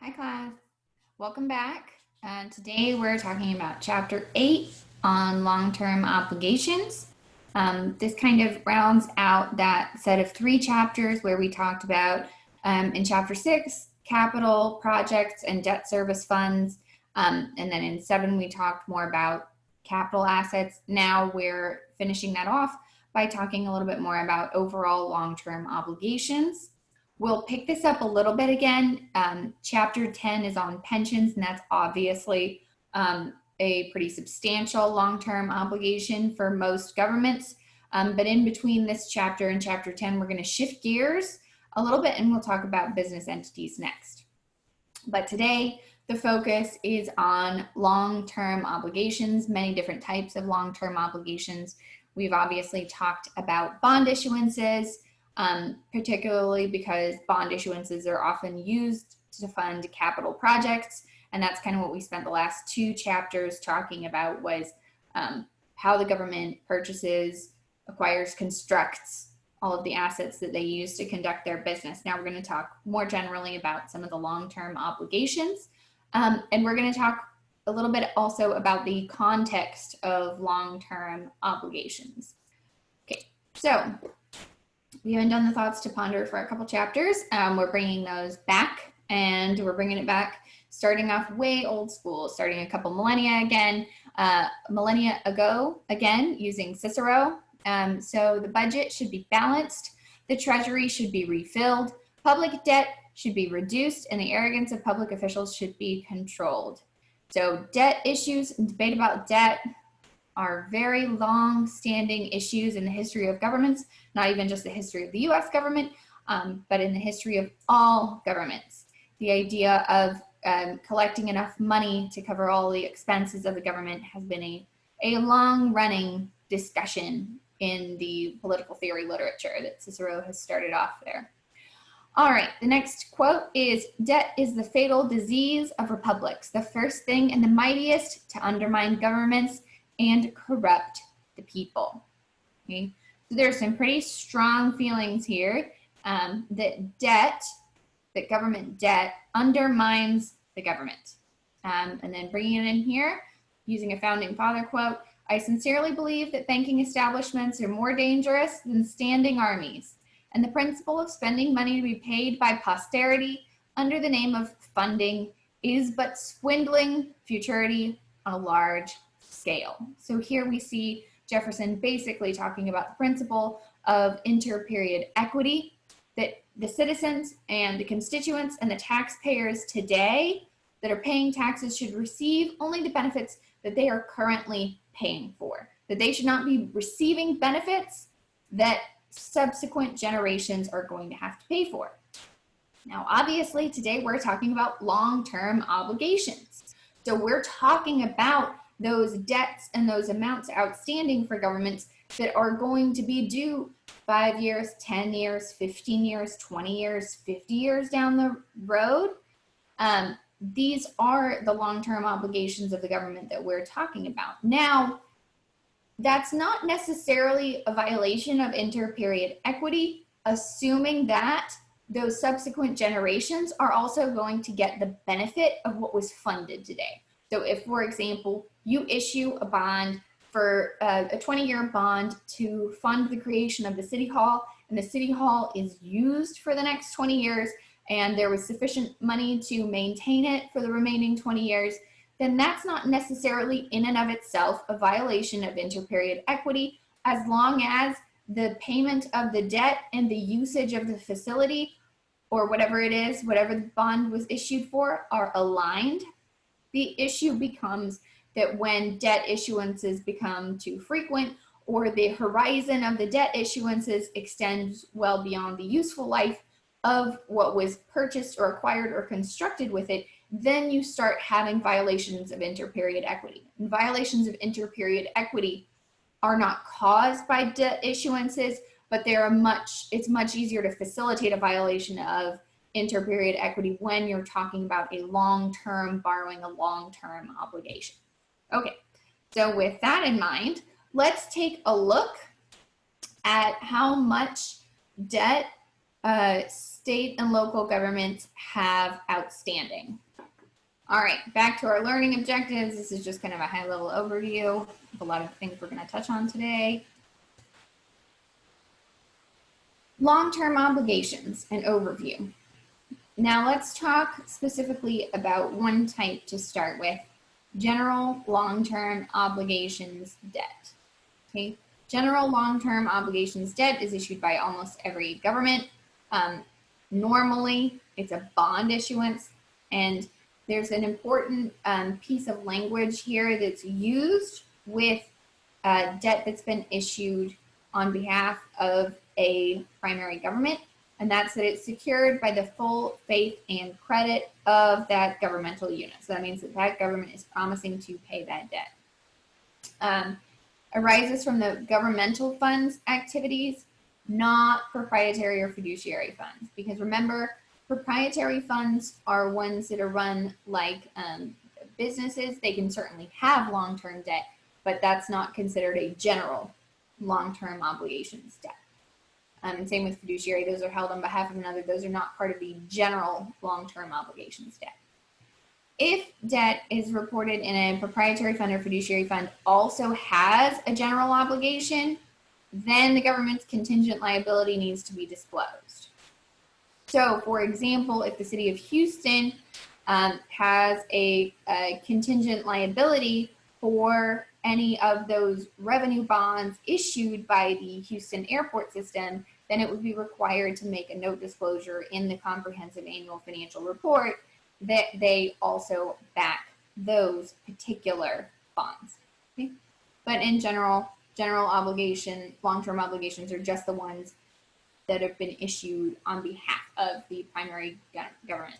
Hi class, welcome back. Today we're talking about chapter 8 on long-term obligations. This kind of rounds out that set of 3 chapters where we talked about in chapter 6, capital projects and debt service funds. And then in 7, we talked more about capital assets. Now we're finishing that off by talking a little bit more about overall long-term obligations. We'll pick this up a little bit again. Chapter 10 is on pensions, and that's obviously a pretty substantial long-term obligation for most governments. But in between this chapter and chapter 10, we're going to shift gears a little bit, and we'll talk about business entities next. But today, the focus is on long-term obligations, many different types of long-term obligations. We've obviously talked about bond issuances, particularly because bond issuances are often used to fund capital projects. And that's kind of what we spent the last 2 chapters talking about, was how the government purchases, acquires, constructs all of the assets that they use to conduct their business. Now we're going to talk more generally about some of the long-term obligations. And we're going to talk a little bit also about the context of long-term obligations. Okay, so we haven't done the thoughts to ponder for a couple chapters. We're bringing those back, and we're bringing it back starting off way old school, starting a couple millennia ago, again, using Cicero. So the budget should be balanced, the treasury should be refilled, public debt should be reduced, and the arrogance of public officials should be controlled. So debt issues and debate about debt are very long-standing issues in the history of governments, not even just the history of the US government, but in the history of all governments. The idea of collecting enough money to cover all the expenses of the government has been a long-running discussion in the political theory literature that Cicero has started off there. All right, the next quote is, "Debt is the fatal disease of republics, the first thing and the mightiest to undermine governments and corrupt the people." Okay, so there's some pretty strong feelings here that government debt undermines the government. And then bringing it in here, using a founding father quote, "I sincerely believe that banking establishments are more dangerous than standing armies, and the principle of spending money to be paid by posterity under the name of funding is but swindling futurity on a large scale." So here we see Jefferson basically talking about the principle of inter-period equity, that the citizens and the constituents and the taxpayers today that are paying taxes should receive only the benefits that they are currently paying for, that they should not be receiving benefits that subsequent generations are going to have to pay for. Now, obviously, today we're talking about long-term obligations. So we're talking about those debts and those amounts outstanding for governments that are going to be due 5 years, 10 years, 15 years, 20 years, 50 years down the road. These are the long-term obligations of the government that we're talking about. Now, that's not necessarily a violation of inter-period equity, assuming that those subsequent generations are also going to get the benefit of what was funded today. So if, for example, you issue a bond for a 20-year bond to fund the creation of the city hall, and the city hall is used for the next 20 years, and there was sufficient money to maintain it for the remaining 20 years, then that's not necessarily in and of itself a violation of inter-period equity, as long as the payment of the debt and the usage of the facility, or whatever it is, whatever the bond was issued for, are aligned. The issue becomes that when debt issuances become too frequent, or the horizon of the debt issuances extends well beyond the useful life of what was purchased or acquired or constructed with it, then you start having violations of inter-period equity. And violations of inter-period equity are not caused by debt issuances, but it's much easier to facilitate a violation of inter-period equity when you're talking about a long-term borrowing, a long-term obligation. Okay, so with that in mind, let's take a look at how much debt state and local governments have outstanding? All right, back to our learning objectives. This is just kind of a high-level overview of a lot of things we're going to touch on today. Long-term obligations, an overview. Now let's talk specifically about one type to start with, general long-term obligations debt. Okay, general long-term obligations debt is issued by almost every government. Normally, it's a bond issuance, and there's an important piece of language here that's used with debt that's been issued on behalf of a primary government, and that's that it's secured by the full faith and credit of that governmental unit. So that means that that government is promising to pay that debt. Arises from the governmental funds activities, not proprietary or fiduciary funds. Because remember, proprietary funds are ones that are run like businesses. They can certainly have long-term debt, but that's not considered a general long-term obligations debt. And same with fiduciary, those are held on behalf of another. Those are not part of the general long-term obligations debt. If debt is reported in a proprietary fund or fiduciary fund also has a general obligation, then the government's contingent liability needs to be disclosed. So, for example, if the city of Houston has a contingent liability for any of those revenue bonds issued by the Houston airport system, then it would be required to make a note disclosure in the comprehensive annual financial report that they also back those particular bonds. Okay? But in general obligation, long-term obligations are just the ones that have been issued on behalf of the primary government.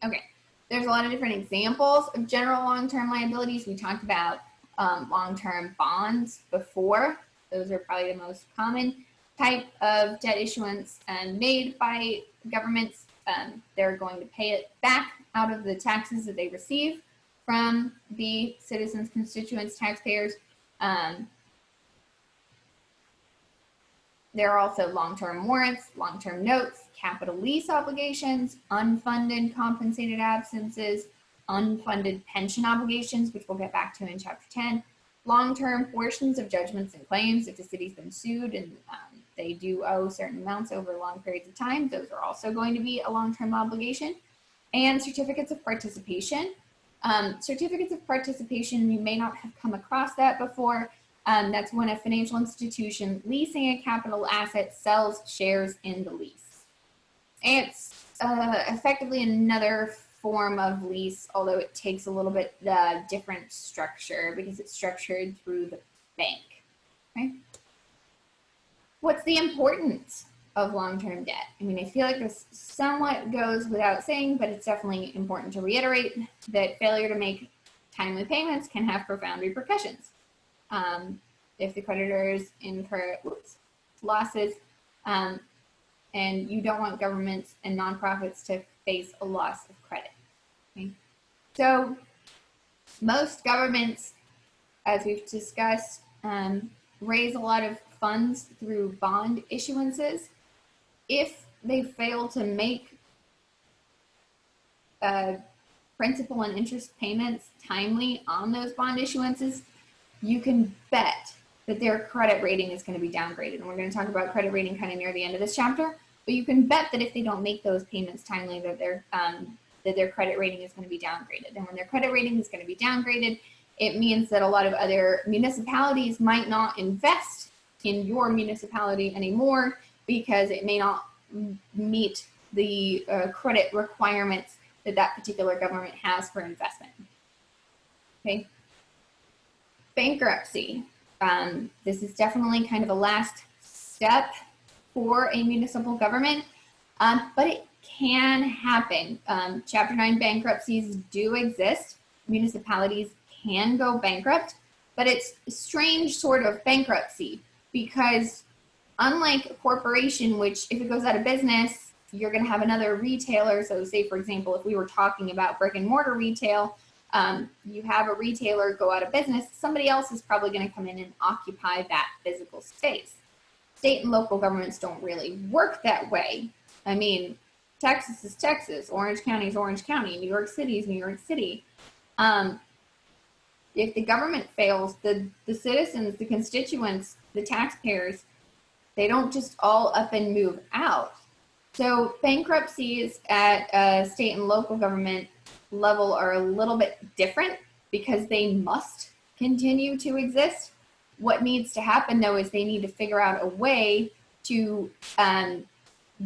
Okay, there's a lot of different examples of general long-term liabilities. We talked about long-term bonds before. Those are probably the most common type of debt issuance made by governments. They're going to pay it back out of the taxes that they receive from the citizens, constituents, taxpayers. There are also long-term warrants, long-term notes, capital lease obligations, unfunded compensated absences, unfunded pension obligations, which we'll get back to in chapter 10, long-term portions of judgments and claims. If the city's been sued and they do owe certain amounts over long periods of time, those are also going to be a long-term obligation. And certificates of participation. Certificates of participation, you may not have come across that before. That's when a financial institution leasing a capital asset sells shares in the lease. It's effectively another form of lease, although it takes a little bit different structure because it's structured through the bank. Okay. What's the importance of long-term debt? I mean, I feel like this somewhat goes without saying, but it's definitely important to reiterate that failure to make timely payments can have profound repercussions. If the creditors incur losses, and you don't want governments and nonprofits to face a loss of credit. Okay? So most governments, as we've discussed, raise a lot of funds through bond issuances. If they fail to make principal and interest payments timely on those bond issuances, you can bet that their credit rating is going to be downgraded. And we're going to talk about credit rating kind of near the end of this chapter, but you can bet that if they don't make those payments timely, that their credit rating is going to be downgraded. And when their credit rating is going to be downgraded, it means that a lot of other municipalities might not invest in your municipality anymore because it may not meet the credit requirements that that particular government has for investment. Okay. Bankruptcy. This is definitely kind of a last step for a municipal government, but it can happen. Chapter 9 bankruptcies do exist. Municipalities can go bankrupt, but it's a strange sort of bankruptcy because unlike a corporation, which if it goes out of business, you're going to have another retailer. So say, for example, if we were talking about brick and mortar retail, you have a retailer go out of business, somebody else is probably going to come in and occupy that physical space. State and local governments don't really work that way. I mean, Texas is Texas, Orange County is Orange County, New York City is New York City. If the government fails, the citizens, the constituents, the taxpayers, they don't just all up and move out. So bankruptcies at a state and local government level are a little bit different because they must continue to exist. What needs to happen, though, is they need to figure out a way to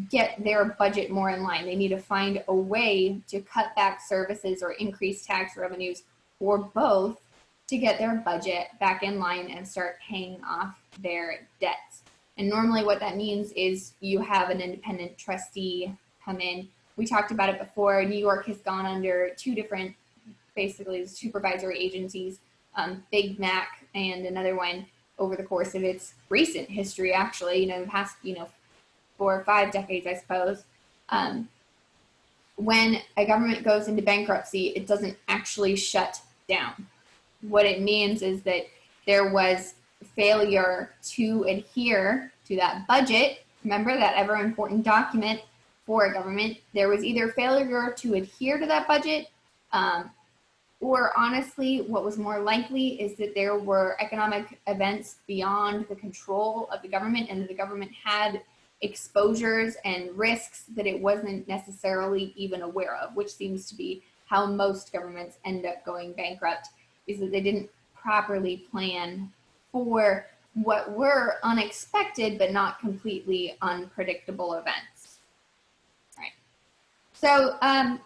get their budget more in line. They need to find a way to cut back services or increase tax revenues, or both, to get their budget back in line and start paying off their debts. And normally what that means is you have an independent trustee come in. We talked about it before. New York has gone under two different, basically, supervisory agencies, Big Mac and another one, over the course of its recent history, actually, the past, 4 or 5 decades, I suppose. When a government goes into bankruptcy, it doesn't actually shut down. What it means is that there was failure to adhere to that budget. Remember that ever important document for a government. There was either failure to adhere to that budget, or honestly, what was more likely is that there were economic events beyond the control of the government, and the government had exposures and risks that it wasn't necessarily even aware of, which seems to be how most governments end up going bankrupt, is that they didn't properly plan for what were unexpected but not completely unpredictable events. All right. So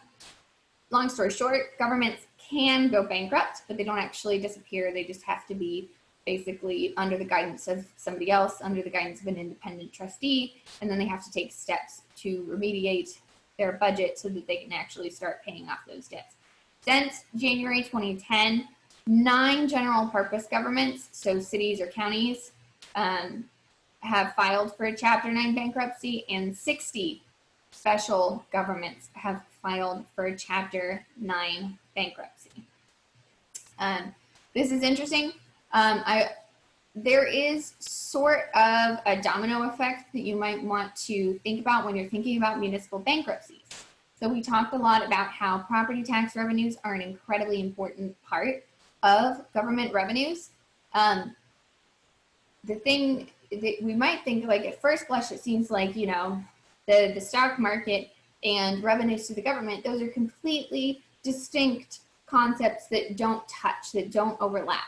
long story short, governments can go bankrupt, but they don't actually disappear. They just have to be basically under the guidance of somebody else, under the guidance of an independent trustee, and then they have to take steps to remediate their budget so that they can actually start paying off those debts. Since January 2010, 9 general purpose governments, so cities or counties, have filed for a Chapter 9 bankruptcy, and 60 special governments have filed for a Chapter 9 bankruptcy. This is interesting. There is sort of a domino effect that you might want to think about when you're thinking about municipal bankruptcies. So we talked a lot about how property tax revenues are an incredibly important part of government revenues. The thing that we might think, like at first blush, it seems like, the stock market and revenues to the government, those are completely distinct concepts that don't touch, that don't overlap.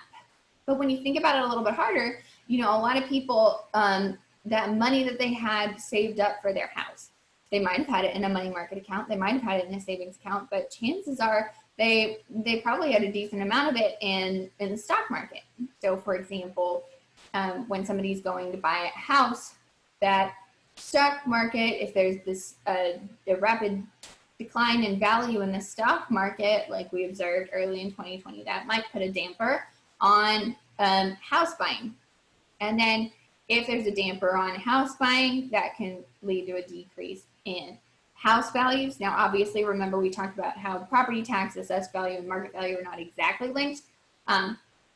But when you think about it a little bit harder, a lot of people, that money that they had saved up for their house, they might have had it in a money market account, they might have had it in a savings account, but chances are they probably had a decent amount of it in the stock market. So for example, when somebody's going to buy a house, that stock market, if there's this a rapid decline in value in the stock market, like we observed early in 2020, that might put a damper on house buying. And then if there's a damper on house buying, that can lead to a decrease in house values. Now, obviously, remember we talked about how property tax, assessed value, and market value are not exactly linked.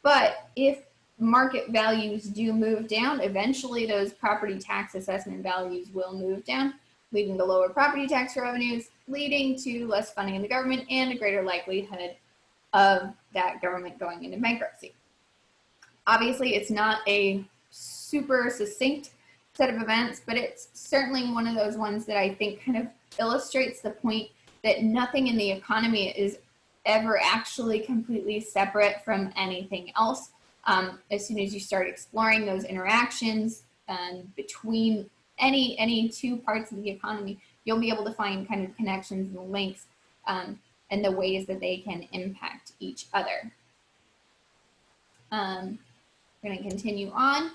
But if market values do move down, eventually those property tax assessment values will move down, leading to lower property tax revenues, leading to less funding in the government and a greater likelihood of that government going into bankruptcy. Obviously, it's not a super succinct set of events, but it's certainly one of those ones that I think kind of illustrates the point that nothing in the economy is ever actually completely separate from anything else. As soon as you start exploring those interactions between any two parts of the economy, you'll be able to find kind of connections and links and the ways that they can impact each other. We're going to continue on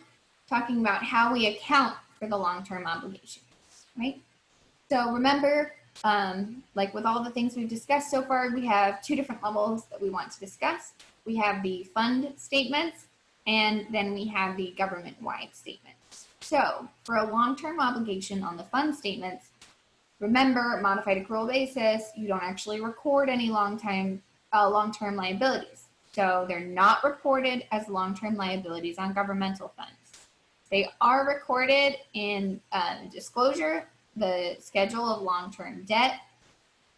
talking about how we account for the long-term obligations, right? So remember, like with all the things we've discussed so far, we have 2 different levels that we want to discuss. We have the fund statements, and then we have the government-wide statements. So for a long-term obligation on the fund statements, remember, modified accrual basis, you don't actually record any long-term liabilities. So they're not reported as long-term liabilities on governmental funds. They are recorded in disclosure the schedule of long-term debt.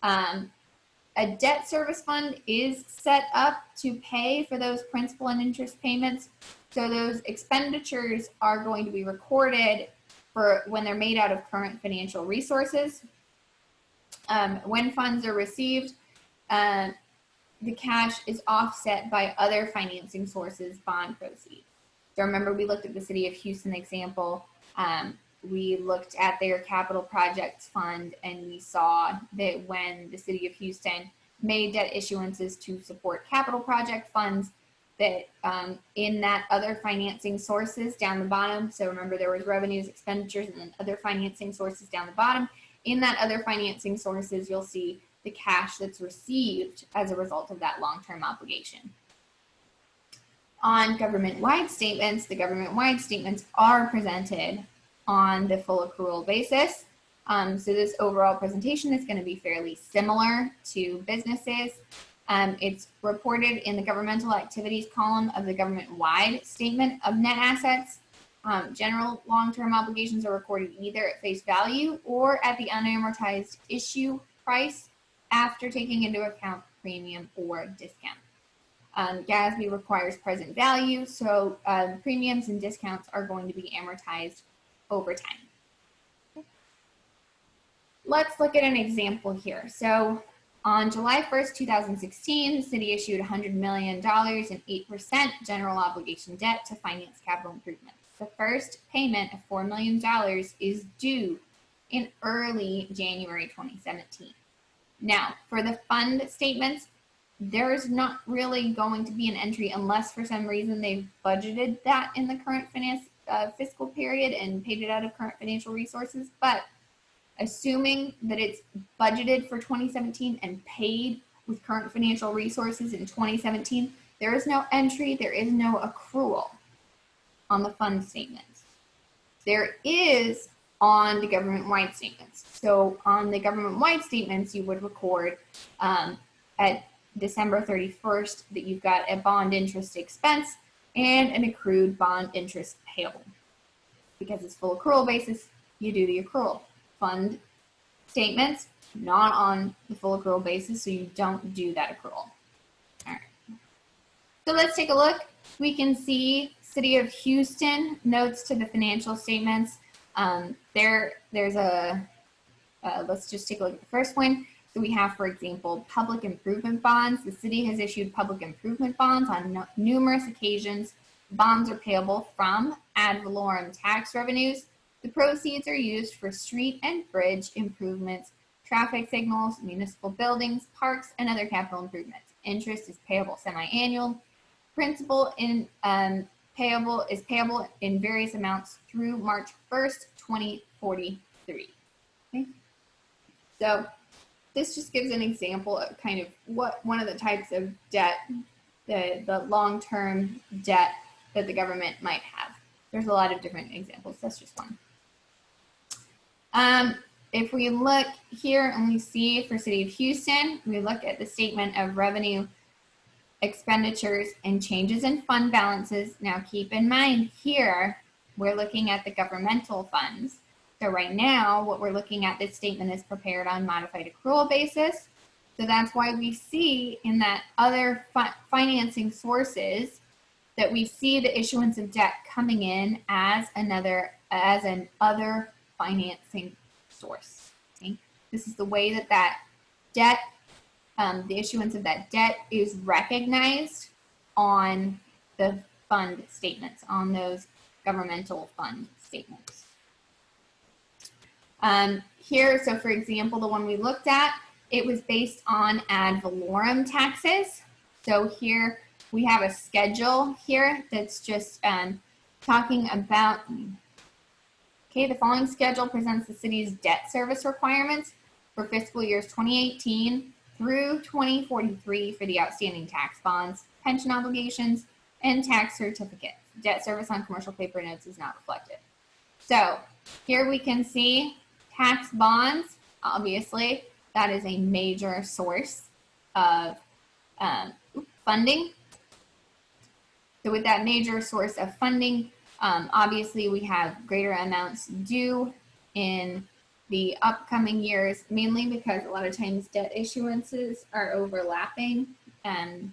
A debt service fund is set up to pay for those principal and interest payments. So those expenditures are going to be recorded for when they're made out of current financial resources. When funds are received, the cash is offset by other financing sources, bond proceeds. So remember, we looked at the City of Houston example. We looked at their capital projects fund, and we saw that when the City of Houston made debt issuances to support capital project funds, that in that other financing sources down the bottom, so remember there was revenues, expenditures, and then other financing sources down the bottom. In that other financing sources, you'll see the cash that's received as a result of that long-term obligation. On government-wide statements, the government-wide statements are presented on the full accrual basis. So this overall presentation is going to be fairly similar to businesses. It's reported in the governmental activities column of the government-wide statement of net assets. General long-term obligations are recorded either at face value or at the unamortized issue price after taking into account premium or discount. GASB requires present value, so premiums and discounts are going to be amortized over time. Let's look at an example here. So on July 1st, 2016, the city issued $100 million in 8% general obligation debt to finance capital improvements. The first payment of $4 million is due in early January 2017. Now, for the fund statements, there's not really going to be an entry unless for some reason they've budgeted that in the current fiscal period and paid it out of current financial resources. But assuming that it's budgeted for 2017 and paid with current financial resources in 2017, there is no entry, there is no accrual on the fund statements. There is on the government-wide statements. So on the government-wide statements, you would record at December 31st that you've got a bond interest expense and an accrued bond interest payable. Because it's full accrual basis, you do the accrual. Fund statements, not on the full accrual basis, so you don't do that accrual. All right. So let's take a look. We can see City of Houston notes to the financial statements. There's a, let's just take a look at the first one. So we have, for example, public improvement bonds. The city has issued public improvement bonds on numerous occasions. Bonds are payable from ad valorem tax revenues. The proceeds are used for street and bridge improvements, traffic signals, municipal buildings, parks, and other capital improvements. Interest is payable semi-annual. Principal is payable in various amounts through March 1st, 2043. Okay? So this just gives an example of kind of what one of the types of debt, the long-term debt that the government might have. There's a lot of different examples. That's just one. If we look here and we see for City of Houston, we look at the statement of revenue, expenditures, and changes in fund balances. Now keep in mind here, we're looking at the governmental funds. So right now, what we're looking at, this statement is prepared on modified accrual basis. So that's why we see in that other financing sources that we see the issuance of debt coming in as an other financing source. Okay? This is the way that that debt, the issuance of that debt is recognized on the fund statements, on those governmental fund statements. Here, so for example, the one we looked at, it was based on ad valorem taxes. So here we have a schedule here that's just talking about, okay, the following schedule presents the city's debt service requirements for fiscal years 2018 through 2043 for the outstanding tax bonds, pension obligations, and tax certificates. Debt service on commercial paper notes is not reflected. So here we can see tax bonds. Obviously, that is a major source of funding. So with that major source of funding, obviously we have greater amounts due in the upcoming years, mainly because a lot of times debt issuances are overlapping. So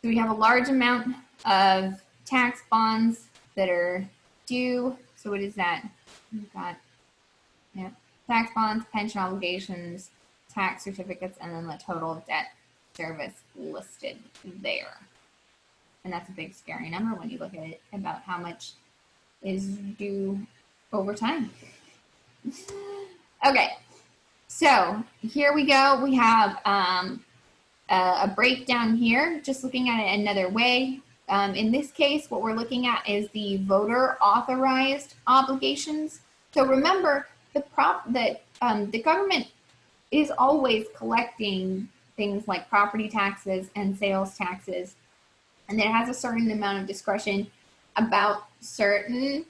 we have a large amount of tax bonds that are due. So what is that? We've got, yeah, tax bonds, pension obligations, tax certificates, and then the total debt service listed there. And that's a big scary number when you look at it about how much is due over time. Okay, so here we go. We have a breakdown here, just looking at it another way. In this case, what we're looking at is the voter authorized obligations. So remember that the government is always collecting things like property taxes and sales taxes, and it has a certain amount of discretion about certain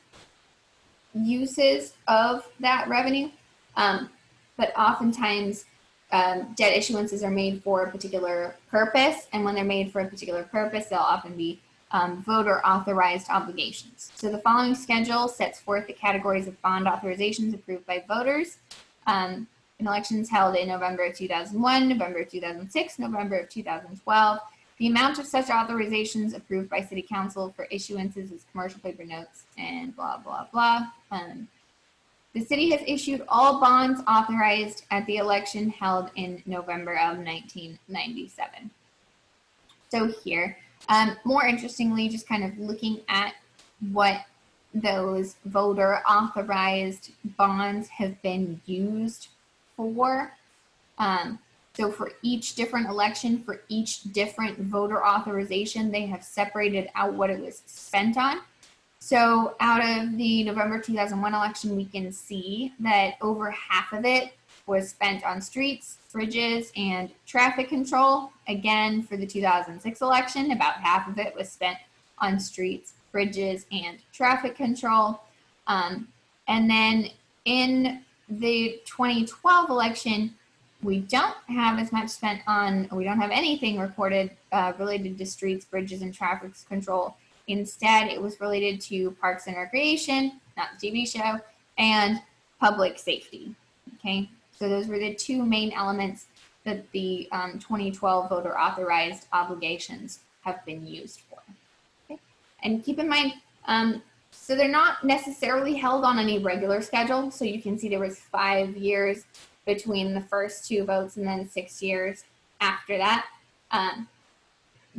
uses of that revenue. But oftentimes debt issuances are made for a particular purpose, and when they're made for a particular purpose, they'll often be voter authorized obligations. So the following schedule sets forth the categories of bond authorizations approved by voters in elections held in November of 2001, November of 2006, November of 2012. The amount of such authorizations approved by City Council for issuances is commercial paper notes and blah, blah, blah. The city has issued all bonds authorized at the election held in November of 1997. So here, more interestingly, just kind of looking at what those voter authorized bonds have been used for. So for each different election, for each different voter authorization, they have separated out what it was spent on. So out of the November 2001 election, we can see that over half of it was spent on streets, bridges, and traffic control. Again, for the 2006 election, about half of it was spent on streets, bridges, and traffic control. And then in the 2012 election, we don't have as much spent on, we don't have anything recorded related to streets, bridges, and traffic control. Instead, it was related to parks and recreation, not the TV show, and public safety. Okay, so those were the two main elements that the 2012 voter authorized obligations have been used for. Okay, and keep in mind, so they're not necessarily held on any regular schedule. So you can see there was 5 years between the first two votes and then 6 years after that.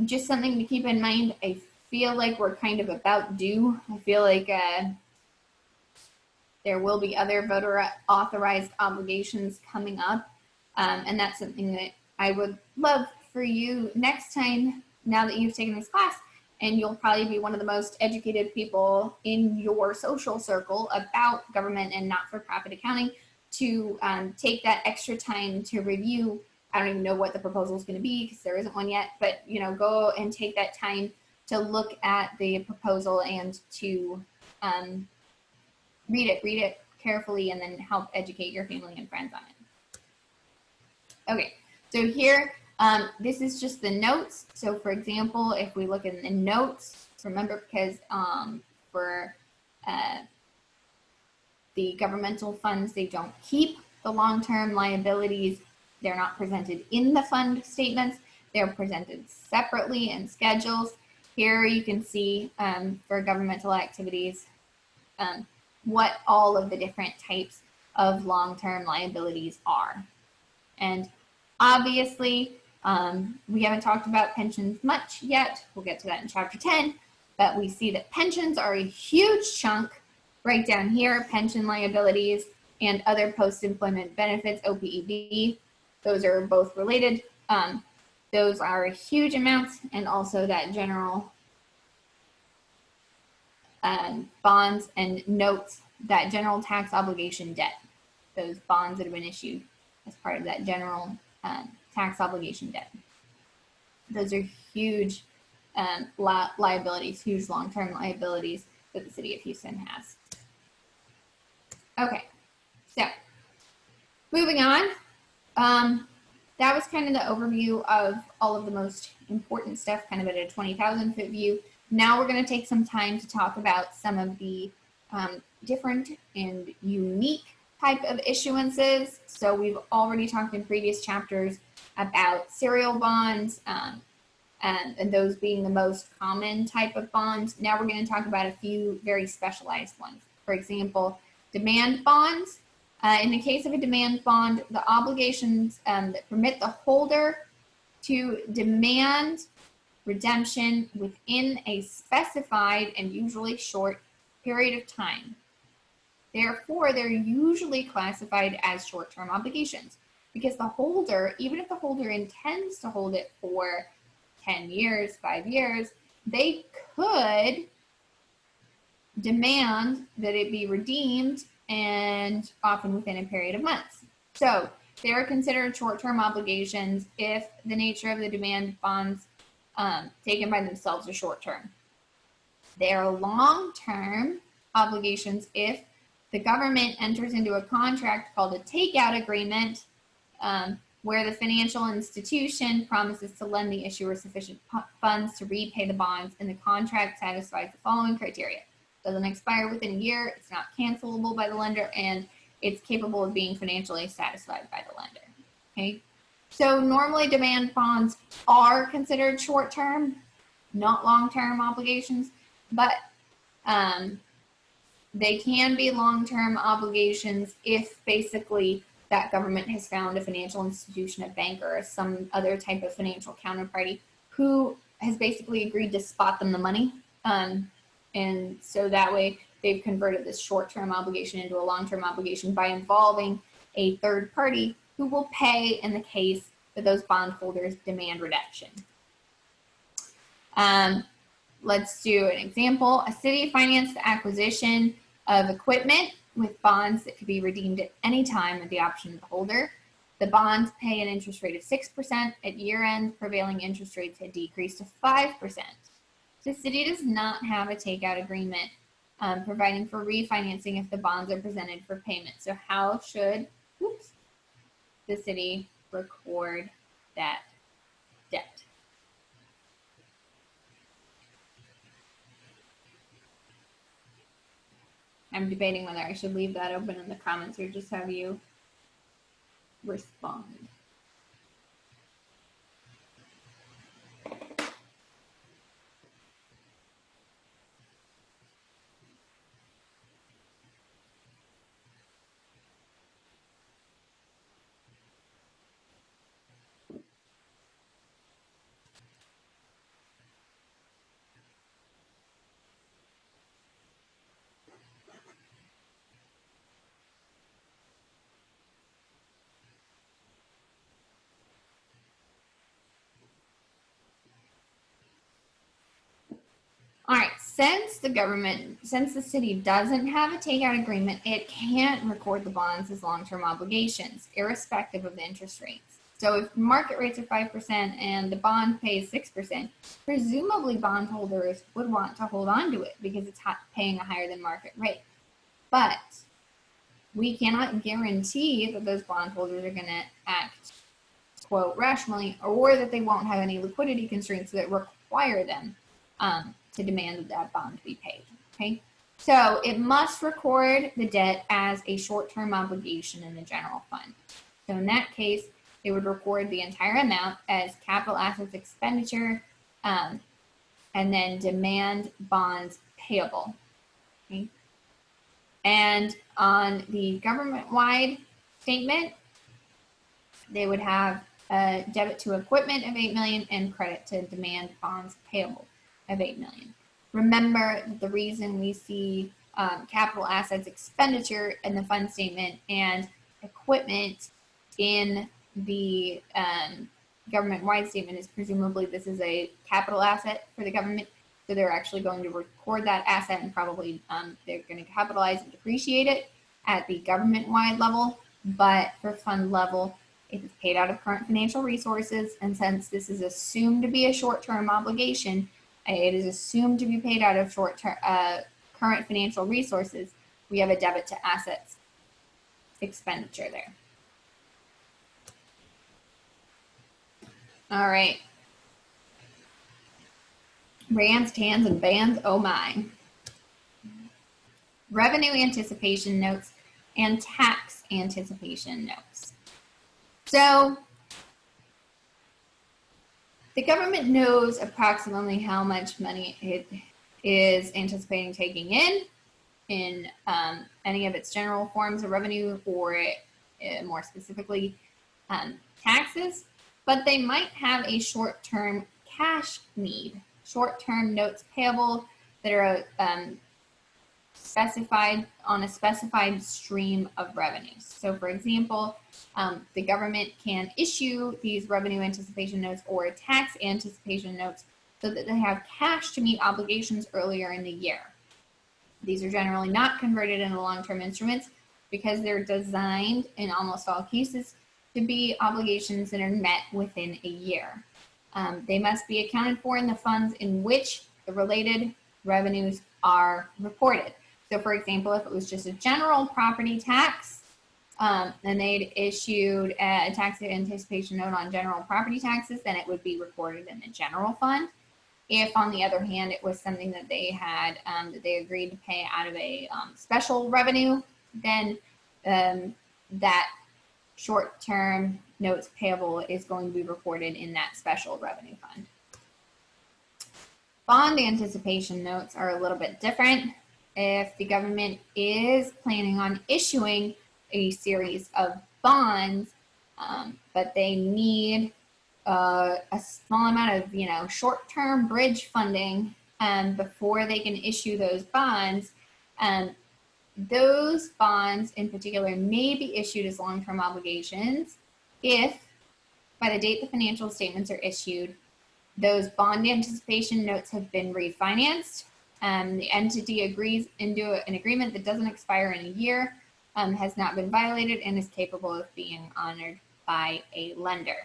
Just something to keep in mind. I feel like we're kind of about due. I feel like there will be other voter authorized obligations coming up. And that's something that I would love for you next time, now that you've taken this class, and you'll probably be one of the most educated people in your social circle about government and not-for-profit accounting, to take that extra time to review. I don't even know what the proposal is going to be because there isn't one yet, but go and take that time to look at the proposal and to read it carefully, and then help educate your family and friends on it. Okay, so here, this is just the notes. So for example, if we look in the notes, remember, because for the governmental funds, they don't keep the long-term liabilities. They're not presented in the fund statements. They're presented separately in schedules. Here you can see for governmental activities what all of the different types of long-term liabilities are. And obviously, we haven't talked about pensions much yet. We'll get to that in chapter 10, but we see that pensions are a huge chunk right down here. Pension liabilities and other post-employment benefits, OPEB, those are both related. Those are huge amounts, and also that general bonds and notes, that general tax obligation debt, those bonds that have been issued as part of that general tax obligation debt. Those are huge liabilities, huge long-term liabilities that the city of Houston has. Okay, so moving on. That was kind of the overview of all of the most important stuff, kind of at a 20,000 foot view. Now we're going to take some time to talk about some of the different and unique type of issuances. So we've already talked in previous chapters about serial bonds, and those being the most common type of bonds. Now we're going to talk about a few very specialized ones. For example, demand bonds. In the case of a demand bond, the obligations that permit the holder to demand redemption within a specified and usually short period of time. Therefore, they're usually classified as short-term obligations because the holder, even if the holder intends to hold it for 10 years, 5 years, they could demand that it be redeemed, and often within a period of months. So they're considered short-term obligations if the nature of the demand bonds taken by themselves are short-term. They are long-term obligations if the government enters into a contract called a takeout agreement, where the financial institution promises to lend the issuer sufficient funds to repay the bonds, and the contract satisfies the following criteria. Doesn't expire within a year, it's not cancelable by the lender, and it's capable of being financially satisfied by the lender. Okay, so normally demand bonds are considered short-term, not long-term obligations, but they can be long-term obligations if basically that government has found a financial institution, a bank, or some other type of financial counterparty who has basically agreed to spot them the money. And so that way they've converted this short-term obligation into a long-term obligation by involving a third party who will pay in the case that those bondholders demand redemption. Let's do an example. A city financed the acquisition of equipment with bonds that could be redeemed at any time at the option of the holder. The bonds pay an interest rate of 6%. At year end, prevailing interest rates had decreased to 5%. The city does not have a takeout agreement providing for refinancing if the bonds are presented for payment. So how should the city record that debt? I'm debating whether I should leave that open in the comments or just have you respond. All right, since the city doesn't have a takeout agreement, it can't record the bonds as long-term obligations, irrespective of the interest rates. So if market rates are 5% and the bond pays 6%, presumably bondholders would want to hold on to it because it's paying a higher than market rate. But we cannot guarantee that those bondholders are going to act, quote, rationally, or that they won't have any liquidity constraints that require them to demand that that bond be paid. Okay, so it must record the debt as a short-term obligation in the general fund. So in that case, they would record the entire amount as capital assets expenditure, and then demand bonds payable. Okay, and on the government-wide statement, they would have a debit to equipment of $8 million and credit to demand bonds payable of $8 million. Remember that the reason we see capital assets expenditure in the fund statement and equipment in the government-wide statement is presumably this is a capital asset for the government, so they're actually going to record that asset and probably they're going to capitalize and depreciate it at the government-wide level, but for fund level, it is paid out of current financial resources, and since this is assumed to be a short-term obligation, it is assumed to be paid out of short-term current financial resources. We have a debit to assets expenditure there. All right. Rands, TANs, and bands, oh my. Revenue anticipation notes and tax anticipation notes. So the government knows approximately how much money it is anticipating taking in any of its general forms of revenue, or more specifically taxes, but they might have a short-term cash need, short-term notes payable that are specified on a specified stream of revenues. So for example, the government can issue these revenue anticipation notes or tax anticipation notes so that they have cash to meet obligations earlier in the year. These are generally not converted into long-term instruments because they're designed in almost all cases to be obligations that are met within a year. They must be accounted for in the funds in which the related revenues are reported. So for example, if it was just a general property tax, and they'd issued a tax anticipation note on general property taxes, then it would be recorded in the general fund. If, on the other hand, it was something that they had, that they agreed to pay out of a special revenue, then that short-term notes payable is going to be recorded in that special revenue fund. Bond anticipation notes are a little bit different. If the government is planning on issuing a series of bonds, but they need a small amount of short-term bridge funding before they can issue those bonds, those bonds in particular may be issued as long-term obligations if by the date the financial statements are issued, those bond anticipation notes have been refinanced, the entity agrees into an agreement that doesn't expire in a year, has not been violated, and is capable of being honored by a lender.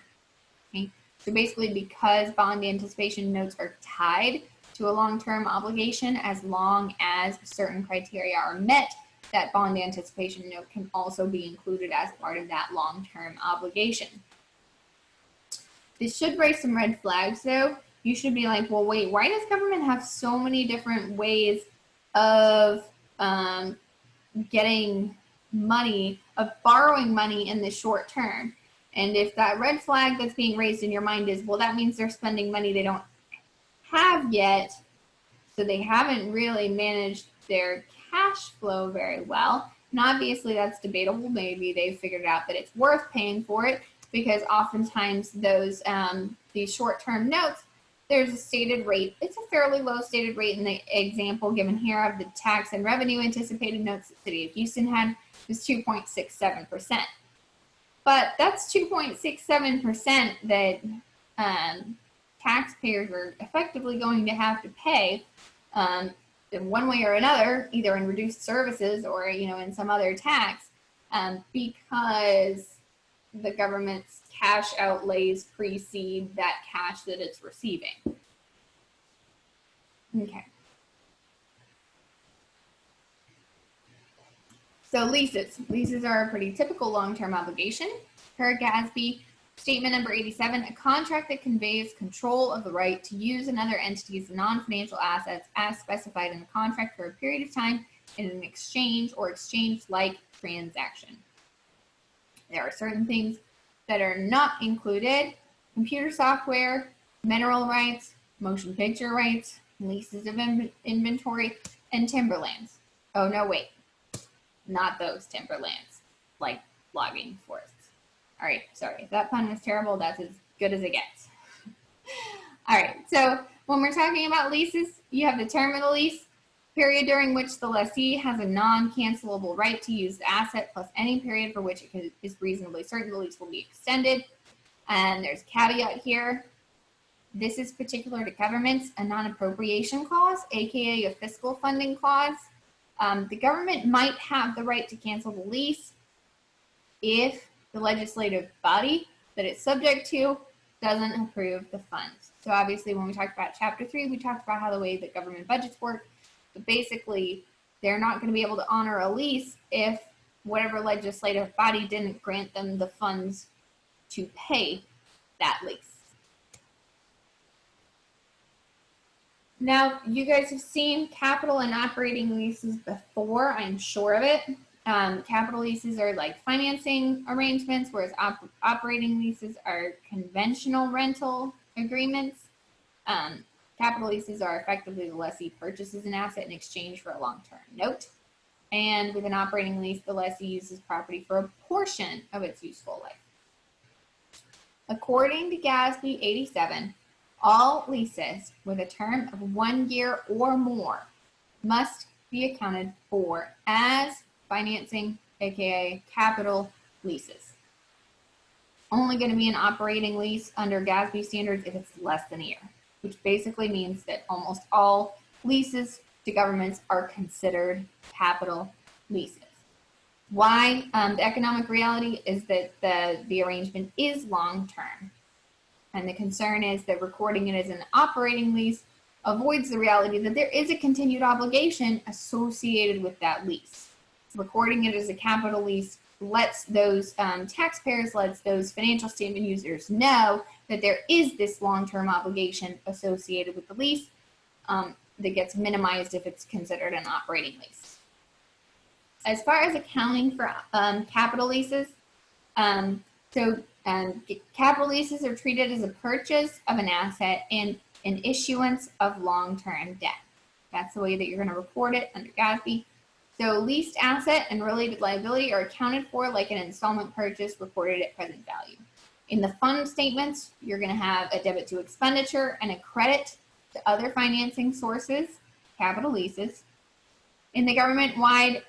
Okay? So basically, because bond anticipation notes are tied to a long-term obligation, as long as certain criteria are met, that bond anticipation note can also be included as part of that long-term obligation. This should raise some red flags, though. You should be like, well, wait, why does government have so many different ways of getting money, of borrowing money in the short term? And if that red flag that's being raised in your mind is, well, that means they're spending money they don't have yet, so they haven't really managed their cash flow very well. And obviously that's debatable. Maybe they've figured out that it's worth paying for it, because oftentimes those these short-term notes, there's a stated rate. It's a fairly low stated rate in the example given here of the tax and revenue anticipated notes the City of Houston had was 2.67%. But that's 2.67% that taxpayers are effectively going to have to pay in one way or another, either in reduced services or in some other tax, because the government's cash outlays precede that cash that it's receiving. Okay. So leases. Leases are a pretty typical long-term obligation. Per GASB, statement number 87, a contract that conveys control of the right to use another entity's non-financial assets as specified in the contract for a period of time in an exchange or exchange-like transaction. There are certain things that are not included: computer software, mineral rights, motion picture rights, leases of inventory, and timberlands. Oh, no, wait. Not those timberlands, like logging forests. All right, sorry. If that pun was terrible, that's as good as it gets. All right, so when we're talking about leases, you have the term of the lease, period during which the lessee has a non-cancelable right to use the asset, plus any period for which it is reasonably certain the lease will be extended. And there's a caveat here. This is particular to governments, a non-appropriation clause, aka a fiscal funding clause. The government might have the right to cancel the lease if the legislative body that it's subject to doesn't approve the funds. So obviously when we talked about Chapter 3, we talked about how the way that government budgets work. But basically, they're not going to be able to honor a lease if whatever legislative body didn't grant them the funds to pay that lease. Now, you guys have seen capital and operating leases before, I'm sure of it. Capital leases are like financing arrangements, whereas operating leases are conventional rental agreements. Capital leases are effectively the lessee purchases an asset in exchange for a long-term note. And with an operating lease, the lessee uses property for a portion of its useful life. According to GASB 87, all leases with a term of 1 year or more must be accounted for as financing, aka capital leases. Only going to be an operating lease under GASB standards if it's less than a year, which basically means that almost all leases to governments are considered capital leases. Why? The economic reality is that the arrangement is long-term. And the concern is that recording it as an operating lease avoids the reality that there is a continued obligation associated with that lease. Recording it as a capital lease lets those taxpayers, lets those financial statement users know that there is this long-term obligation associated with the lease that gets minimized if it's considered an operating lease. As far as accounting for capital leases, capital leases are treated as a purchase of an asset and an issuance of long-term debt. That's the way that you're going to record it under GASB. So leased asset and related liability are accounted for like an installment purchase recorded at present value. In the fund statements, you're going to have a debit to expenditure and a credit to other financing sources, capital leases. In the government-wide,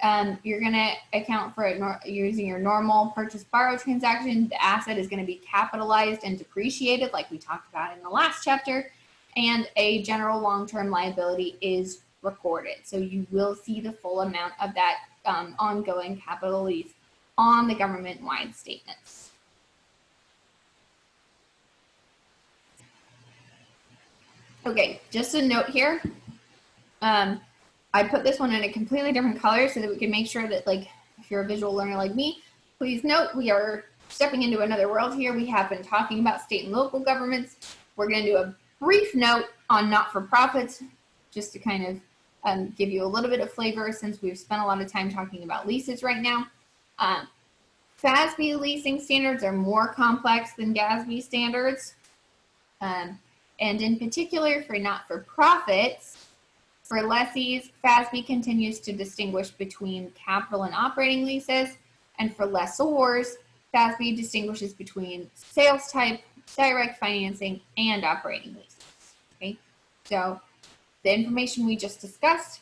you're going to account for it using your normal purchase-borrow transaction. The asset is going to be capitalized and depreciated like we talked about in the last chapter, and a general long-term liability is recorded. So you will see the full amount of that ongoing capital lease on the government-wide statements. Okay, just a note here. I put this one in a completely different color so that we can make sure that, like, if you're a visual learner like me, please note we are stepping into another world here. We have been talking about state and local governments. We're going to do a brief note on not-for-profits just to kind of give you a little bit of flavor since we've spent a lot of time talking about leases right now. FASB leasing standards are more complex than GASB standards. And in particular for not-for-profits, for lessees, FASB continues to distinguish between capital and operating leases, and for lessors, FASB distinguishes between sales type, direct financing, and operating leases. Okay, so the information we just discussed,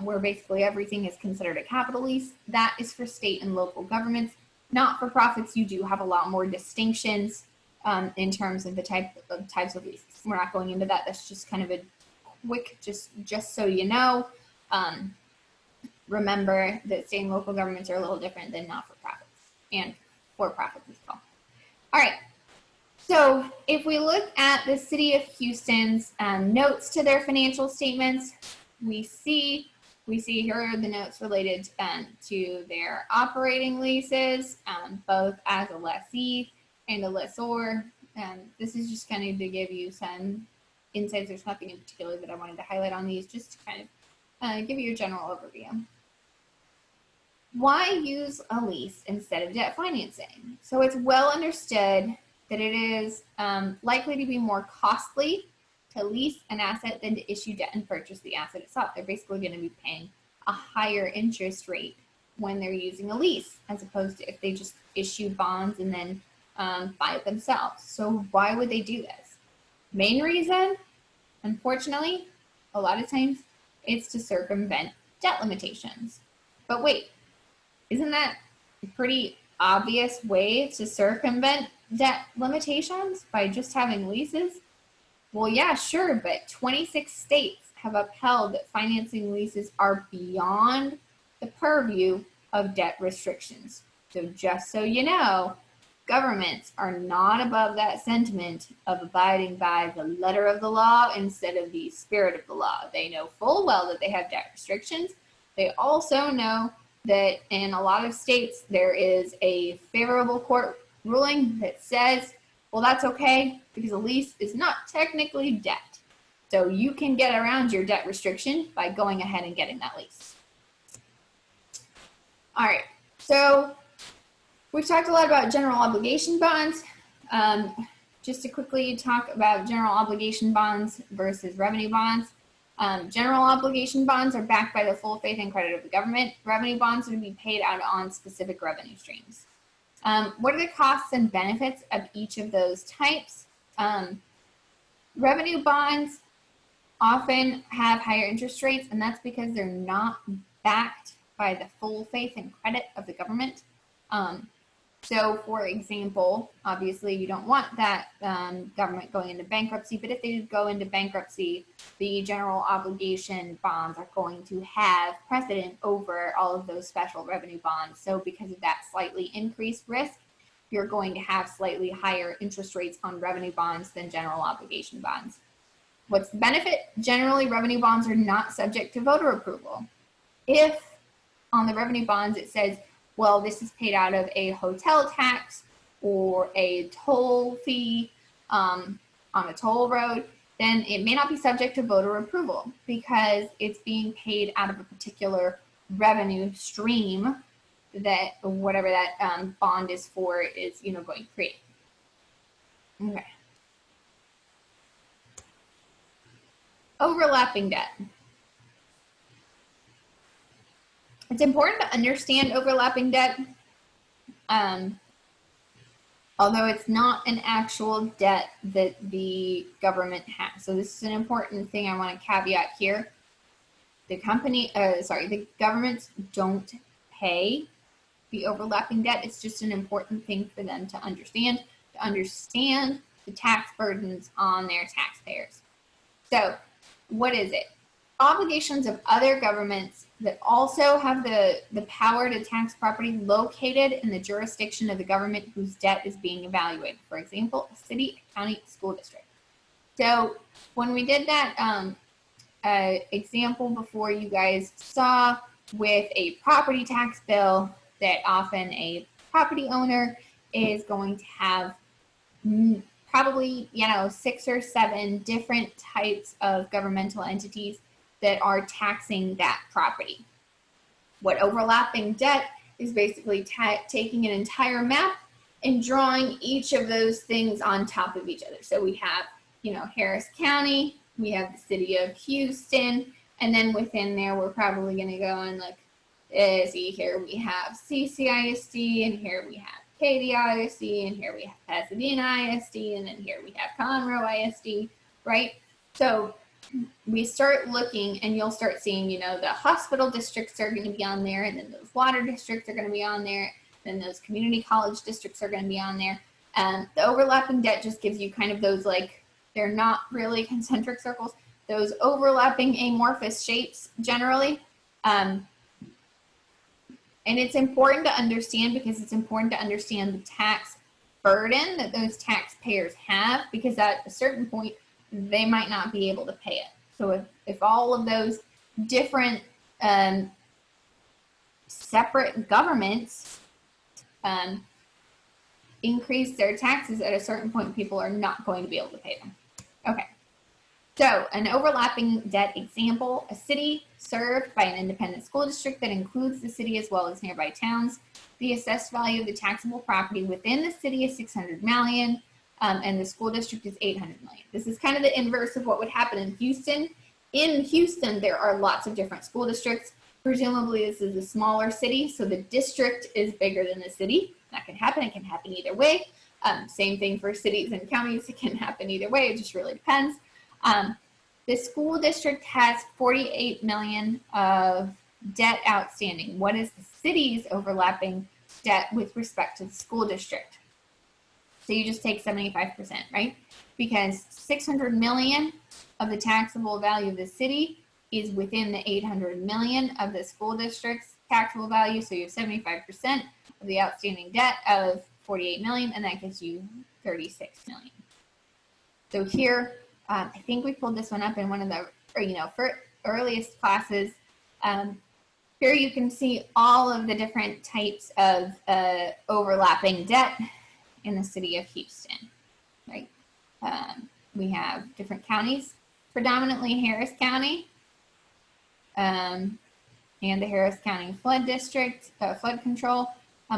where basically everything is considered a capital lease, that is for state and local governments. Not-for-profits, you do have a lot more distinctions in terms of the types of leases. We're not going into that. That's just kind of a quick, just so you know. Remember that state and local governments are a little different than not-for-profits and for-profits as well. All right. So if we look at the City of Houston's notes to their financial statements, we see here are the notes related to their operating leases, both as a lessee and a lessor. This is just kind of to give you some insights. There's nothing in particular that I wanted to highlight on these, just to kind of give you a general overview. Why use a lease instead of debt financing? So it's well understood that it is likely to be more costly to lease an asset than to issue debt and purchase the asset itself. They're basically going to be paying a higher interest rate when they're using a lease, as opposed to if they just issue bonds and then buy it themselves. So why would they do this? Main reason, unfortunately, a lot of times it's to circumvent debt limitations. But wait, isn't that a pretty obvious way to circumvent debt limitations by just having leases? Well, yeah, sure, but 26 states have upheld that financing leases are beyond the purview of debt restrictions. So just so you know, governments are not above that sentiment of abiding by the letter of the law instead of the spirit of the law. They know full well that they have debt restrictions. They also know that in a lot of states there is a favorable court ruling that says, well, that's okay because a lease is not technically debt. So you can get around your debt restriction by going ahead and getting that lease. All right, so we've talked a lot about general obligation bonds. Just to quickly talk about general obligation bonds versus revenue bonds. General obligation bonds are backed by the full faith and credit of the government. Revenue bonds would be paid out on specific revenue streams. What are the costs and benefits of each of those types? Revenue bonds often have higher interest rates, and that's because they're not backed by the full faith and credit of the government. So, for example, obviously you don't want that government going into bankruptcy, but if they go into bankruptcy, the general obligation bonds are going to have precedent over all of those special revenue bonds. So because of that slightly increased risk, you're going to have slightly higher interest rates on revenue bonds than general obligation bonds. What's the benefit? Generally, revenue bonds are not subject to voter approval. If on the revenue bonds it says, well, this is paid out of a hotel tax or a toll fee on a toll road, then it may not be subject to voter approval because it's being paid out of a particular revenue stream that whatever that bond is for is going to create. Okay. Overlapping debt. It's important to understand overlapping debt, although it's not an actual debt that the government has. So this is an important thing I want to caveat here. The governments don't pay the overlapping debt. It's just an important thing for them to understand the tax burdens on their taxpayers. So what is it? Obligations of other governments that also have the power to tax property located in the jurisdiction of the government whose debt is being evaluated. For example, a city, a county, school district. So when we did that example before, you guys saw with a property tax bill that often a property owner is going to have probably 6 or 7 different types of governmental entities that are taxing that property. What overlapping debt is basically taking an entire map and drawing each of those things on top of each other. So we have, Harris County, we have the city of Houston, and then within there, we're probably going to go and look, see here we have CCISD, and here we have KDISD, and here we have Pasadena ISD, and then here we have Conroe ISD, right? So we start looking and you'll start seeing, the hospital districts are going to be on there, and then those water districts are going to be on there, then those community college districts are going to be on there. And the overlapping debt just gives you kind of those, they're not really concentric circles, those overlapping amorphous shapes generally. And it's important to understand because it's important to understand the tax burden that those taxpayers have, because at a certain point, they might not be able to pay it. So if all of those different separate governments increase their taxes at a certain point, people are not going to be able to pay them. Okay. So an overlapping debt example, a city served by an independent school district that includes the city as well as nearby towns. The assessed value of the taxable property within the city is $600 million. And the school district is $800 million. This is kind of the inverse of what would happen in Houston. In Houston, there are lots of different school districts. Presumably, this is a smaller city, so the district is bigger than the city. That can happen. It can happen either way. Same thing for cities and counties. It can happen either way. It just really depends. The school district has $48 million of debt outstanding. What is the city's overlapping debt with respect to the school district? So you just take 75%, right? Because $600 million of the taxable value of the city is within the $800 million of the school district's taxable value. So you have 75% of the outstanding debt of $48 million, and that gives you $36 million. So here, I think we pulled this one up in one of the, earliest classes. Here you can see all of the different types of overlapping debt in the city of Houston, right? We have different counties, predominantly Harris County. and the Harris County Flood District, flood control.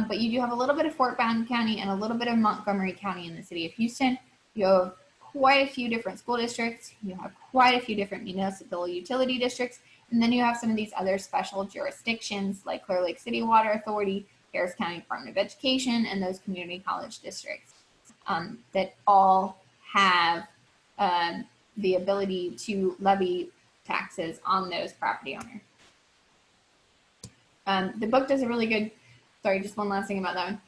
But you do have a little bit of Fort Bend County and a little bit of Montgomery County in the city of Houston. You have quite a few different school districts. You have quite a few different municipal utility districts. And then you have some of these other special jurisdictions like Clear Lake City Water Authority, Harris County Department of Education, and those community college districts that all have the ability to levy taxes on those property owners. The book does a really good, sorry, just one last thing about that one.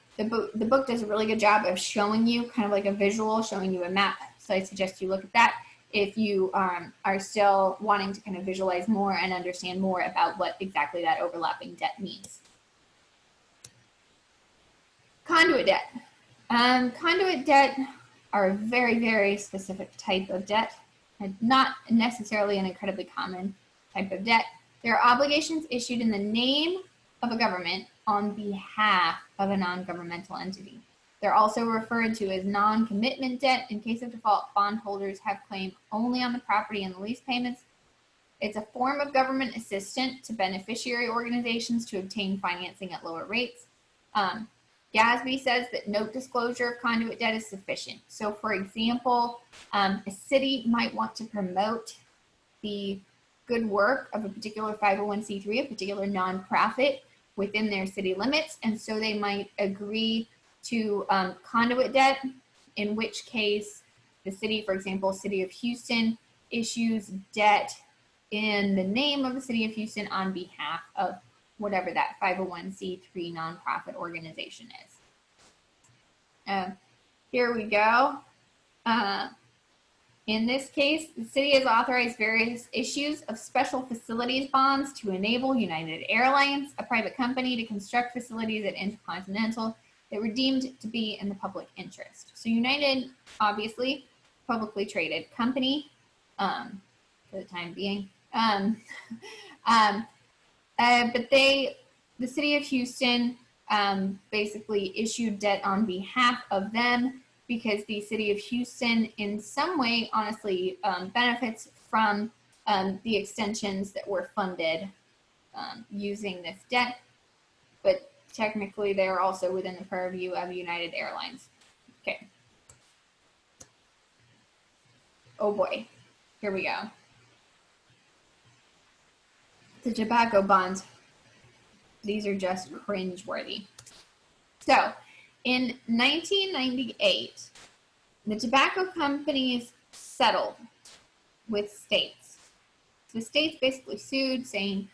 The book does a really good job of showing you kind of like a visual, showing you a map. So I suggest you look at that if you are still wanting to kind of visualize more and understand more about what exactly that overlapping debt means. Conduit debt. Conduit debt are a very, very specific type of debt, and not necessarily an incredibly common type of debt. There are obligations issued in the name of a government on behalf of a non-governmental entity. They're also referred to as non-commitment debt. In case of default, bondholders have claim only on the property and the lease payments. It's a form of government assistance to beneficiary organizations to obtain financing at lower rates. GASB says that note disclosure of conduit debt is sufficient. So for example, a city might want to promote the good work of a particular 501c3, a particular nonprofit within their city limits. And so they might agree to conduit debt, in which case the city, for example, City of Houston, issues debt in the name of the City of Houston on behalf of whatever that 501c3 nonprofit organization is. Here we go. In this case, the city has authorized various issues of special facilities bonds to enable United Airlines, a private company, to construct facilities at Intercontinental that were deemed to be in the public interest. So United, obviously, publicly traded company for the time being. But the city of Houston basically issued debt on behalf of them because the city of Houston in some way honestly benefits from the extensions that were funded using this debt, but technically they're also within the purview of United Airlines. Okay. Oh boy, here we go. The tobacco bonds. These are just cringeworthy. So, in 1998, the tobacco companies settled with states. The states basically sued, saying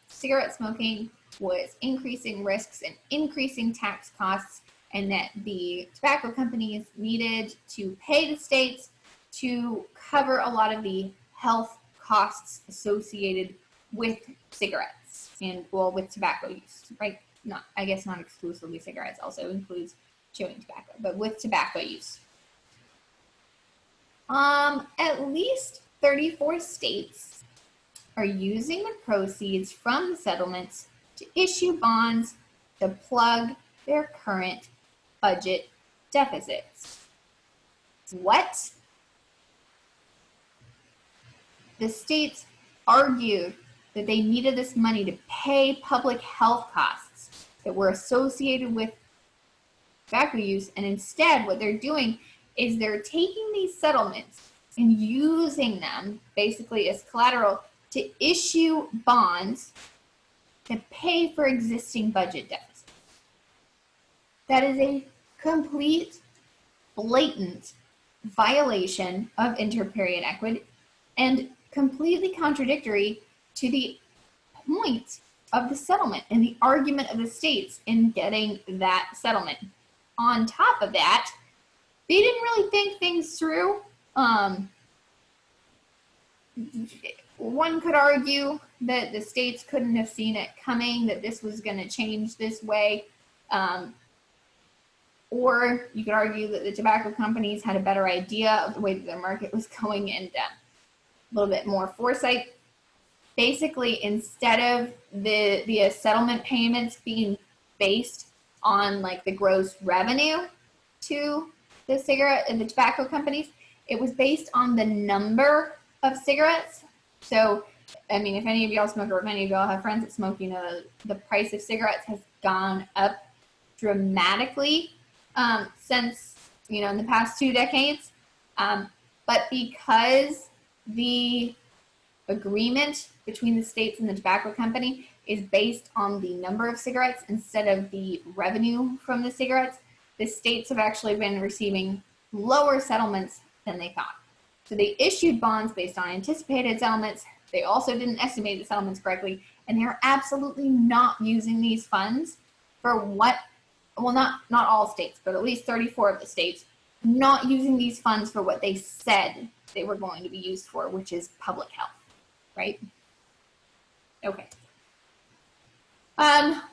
cigarette smoking was increasing risks and increasing tax costs, and that the tobacco companies needed to pay the states to cover a lot of the health costs associated with cigarettes and, well, with tobacco use, right? I guess not exclusively cigarettes, also includes chewing tobacco, but with tobacco use. At least 34 states are using the proceeds from the settlements to issue bonds to plug their current budget deficits. What? The states argued that they needed this money to pay public health costs that were associated with tobacco use, and instead what they're doing is they're taking these settlements and using them basically as collateral to issue bonds to pay for existing budget deficits. That is a complete, blatant violation of inter-period equity and completely contradictory to the point of the settlement and the argument of the states in getting that settlement. On top of that, they didn't really think things through. One could argue that the states couldn't have seen it coming, that this was going to change this way. Or you could argue that the tobacco companies had a better idea of the way that the market was going and a little bit more foresight. Basically, instead of the settlement payments being based on like the gross revenue to the cigarette and the tobacco companies, it was based on the number of cigarettes. So I mean, if any of y'all smoke or if any of y'all have friends that smoke, you know, the price of cigarettes has gone up dramatically since, you know, in the past 2 decades. But because the agreement between the states and the tobacco company is based on the number of cigarettes instead of the revenue from the cigarettes, the states have actually been receiving lower settlements than they thought. So they issued bonds based on anticipated settlements. They also didn't estimate the settlements correctly, and they're absolutely not using these funds for what, well, not all states, but at least 34 of the states, not using these funds for what they said they were going to be used for, which is public health, right? Okay.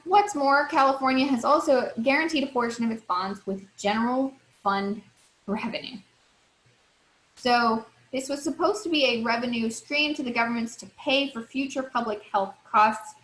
What's more, California has also guaranteed a portion of its bonds with general fund revenue. So this was supposed to be a revenue stream to the governments to pay for future public health costs.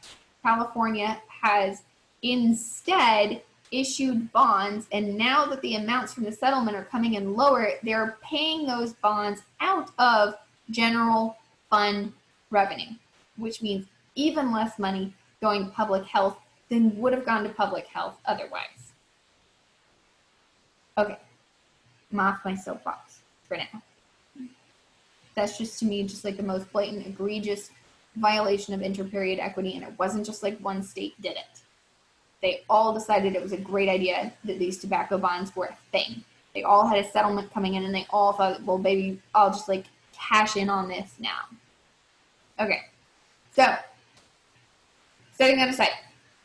California has instead issued bonds, and now that the amounts from the settlement are coming in lower, they're paying those bonds out of general fund revenue, which means even less money going to public health than would have gone to public health otherwise. Okay, I'm off my soapbox for now. That's just, to me, just like the most blatant, egregious violation of inter-period equity, and it wasn't just like one state did it. They all decided it was a great idea that these tobacco bonds were a thing. They all had a settlement coming in, and they all thought, well, baby, I'll just like cash in on this now. Okay, so setting that aside,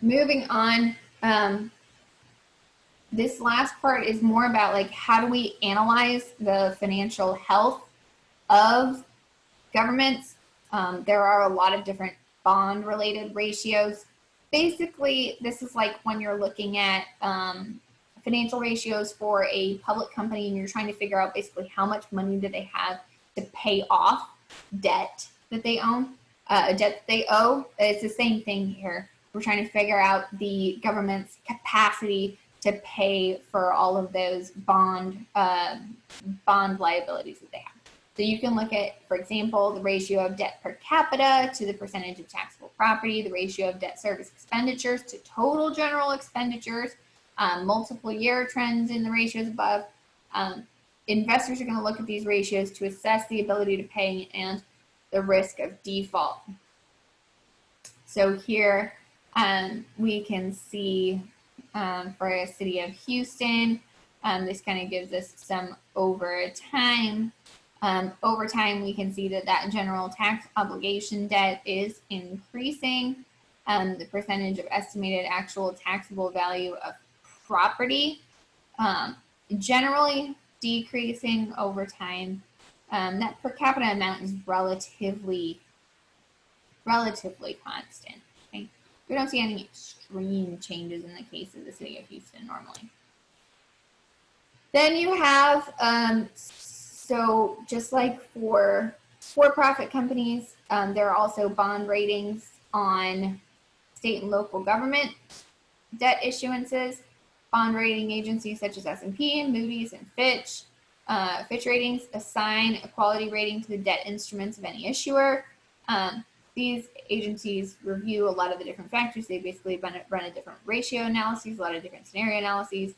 moving on. This last part is more about like how do we analyze the financial health of governments. There are a lot of different bond-related ratios. Basically, this is like when you're looking at financial ratios for a public company and you're trying to figure out basically how much money do they have to pay off debt that they own, debt that they owe. It's the same thing here. We're trying to figure out the government's capacity to pay for all of those bond liabilities that they have. So you can look at, for example, the ratio of debt per capita to the percentage of taxable property, the ratio of debt service expenditures to total general expenditures, multiple year trends in the ratios above. Investors are going to look at these ratios to assess the ability to pay and the risk of default. So here we can see for a city of Houston, this kind of gives us some over time. Over time, we can see that that general tax obligation debt is increasing. The percentage of estimated actual taxable value of property generally decreasing over time. That per capita amount is relatively constant. Okay? We don't see any extreme changes in the case of the city of Houston normally. Then you have so just like for-profit companies, there are also bond ratings on state and local government debt issuances. Bond rating agencies such as S&P, Moody's, and Fitch. Fitch Ratings assign a quality rating to the debt instruments of any issuer. These agencies review a lot of the different factors. They basically run a different ratio analyses, a lot of different scenario analyses.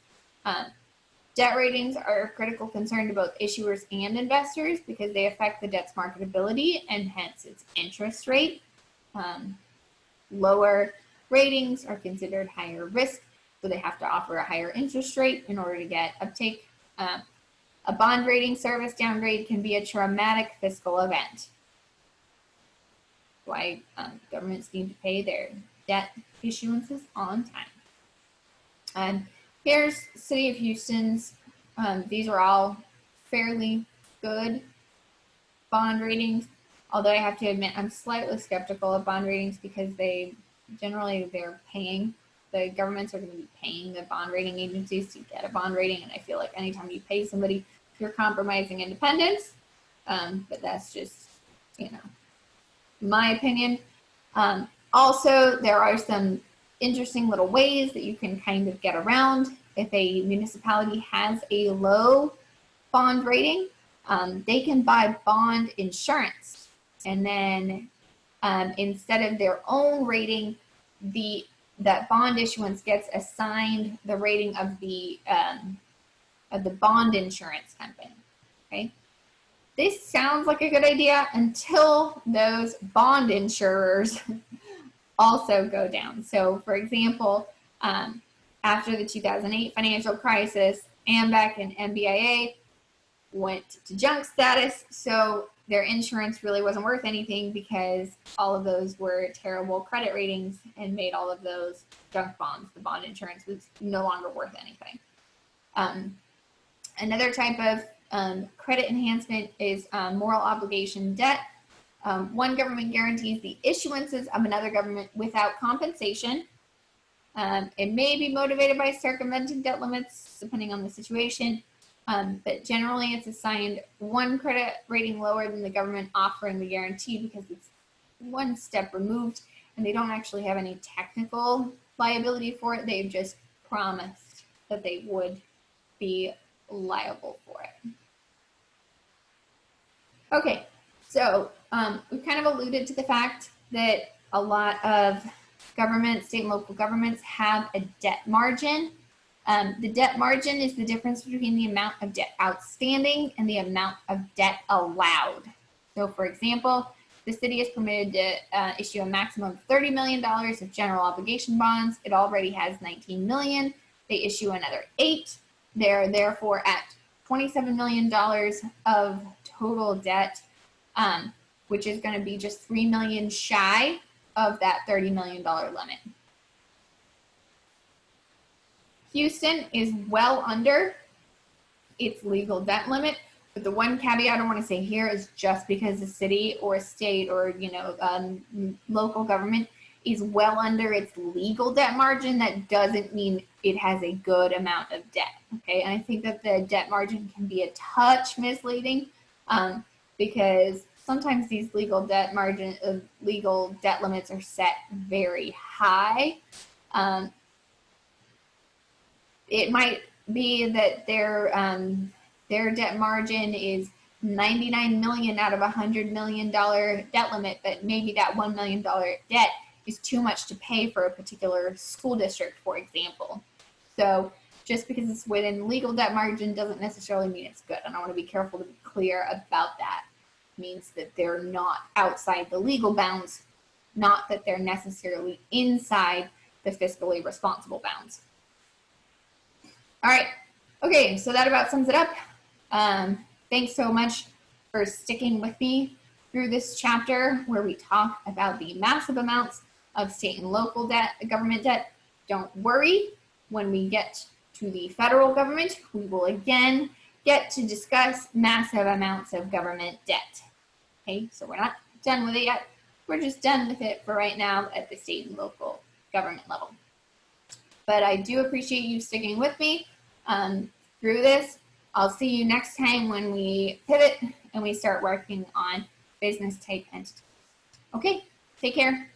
Debt ratings are of critical concern to both issuers and investors because they affect the debt's marketability and hence its interest rate. Lower ratings are considered higher risk, so they have to offer a higher interest rate in order to get uptake. A bond rating service downgrade can be a traumatic fiscal event. Why governments need to pay their debt issuances on time. And here's City of Houston's. These are all fairly good bond ratings, although I have to admit I'm slightly skeptical of bond ratings because they're paying, the governments are going to be paying the bond rating agencies to get a bond rating, and I feel like anytime you pay somebody, you're compromising independence. But that's just, you know, my opinion. Also, there are some interesting little ways that you can kind of get around. If a municipality has a low bond rating, they can buy bond insurance, and then instead of their own rating, that bond issuance gets assigned the rating of the bond insurance company. Okay, this sounds like a good idea until those bond insurers also go down. So, for example, after the 2008 financial crisis, AMBEC and MBIA went to junk status, so their insurance really wasn't worth anything because all of those were terrible credit ratings and made all of those junk bonds. The bond insurance was no longer worth anything. Another type of credit enhancement is moral obligation debt. One government guarantees the issuances of another government without compensation. It may be motivated by circumventing debt limits, depending on the situation, but generally it's assigned one credit rating lower than the government offering the guarantee because it's one step removed and they don't actually have any technical liability for it. They've just promised that they would be liable for it. Okay, so we kind of alluded to the fact that a lot of governments, state and local governments, have a debt margin. The debt margin is the difference between the amount of debt outstanding and the amount of debt allowed. So, for example, the city is permitted to issue a maximum of $30 million of general obligation bonds. It already has $19 million. They issue another 8. They're therefore at $27 million of total debt, which is going to be just $3 million shy of that $30 million limit. Houston is well under its legal debt limit, but the one caveat I want to say here is just because the city or state or local government is well under its legal debt margin, that doesn't mean it has a good amount of debt. Okay, and I think that the debt margin can be a touch misleading because sometimes these legal debt limits are set very high. It might be that their debt margin is $99 million out of $100 million debt limit, but maybe that $1 million debt is too much to pay for a particular school district, for example. So just because it's within legal debt margin doesn't necessarily mean it's good. And I want to be careful to be clear about that. It means that they're not outside the legal bounds, not that they're necessarily inside the fiscally responsible bounds. All right. Okay, so that about sums it up. Thanks so much for sticking with me through this chapter where we talk about the massive amounts of state and local debt, government debt. Don't worry, when we get to the federal government, we will again get to discuss massive amounts of government debt. Okay, so we're not done with it yet. We're just done with it for right now at the state and local government level. But I do appreciate you sticking with me through this. I'll see you next time when we pivot and we start working on business type entities. Okay, take care.